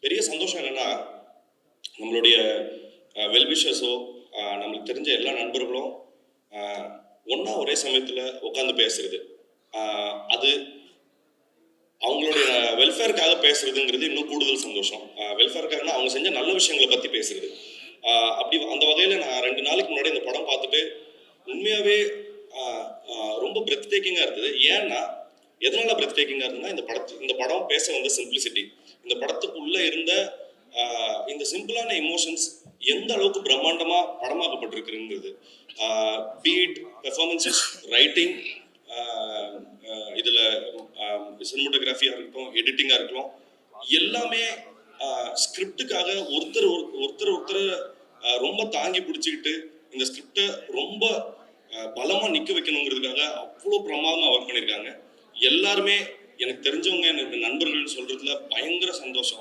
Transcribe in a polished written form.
பெரிய சந்தோஷம் என்னன்னா, நம்மளுடைய வெல்விஷர்ஸோ நம்மளுக்கு தெரிஞ்ச எல்லா நண்பர்களும் ஒன்றா ஒரே சமயத்தில் உட்காந்து பேசுறது, அது அவங்களுடைய வெல்ஃபேருக்காக பேசுறதுங்கிறது இன்னும் கூடுதல் சந்தோஷம். வெல்ஃபேருக்காகனா அவங்க செஞ்ச நல்ல விஷயங்களை பற்றி பேசுறது. அப்படி அந்த வகையில் நான் 2 நாளைக்கு முன்னாடி இந்த படம் பார்த்துட்டு உண்மையாகவே ரொம்ப பிரெத் டேக்கிங்காக இருந்தது. ஏன்னா எதனால பிரெத் டேக்கிங்காக இருந்ததுன்னா, இந்த படம் பேச வந்த சிம்பிளிசிட்டி, இந்த படத்துக்குள்ளே இருந்த இந்த சிம்பிளான எமோஷன்ஸ் எந்த அளவுக்கு பிரம்மாண்டமாக படமாக்கப்பட்டிருக்குங்கிறது. பீட், பெர்ஃபார்மன்ஸஸ், ரைட்டிங், இதில் சினிமோட்டோகிராஃபியாக இருக்கட்டும், எடிட்டிங்காக இருக்கட்டும், எல்லாமே ஸ்கிரிப்டுக்காக ஒருத்தர் ரொம்ப தாங்கி பிடிச்சிக்கிட்டு இந்த ஸ்கிரிப்டை ரொம்ப பலமாக நிற்க வைக்கணுங்கிறதுக்காக அவ்வளோ பிரமாதமாக ஒர்க் பண்ணியிருக்காங்க. எல்லாருமே எனக்கு தெரிஞ்சவங்க, எனக்கு நண்பர்கள் சொல்றதுல பயங்கர சந்தோஷம்.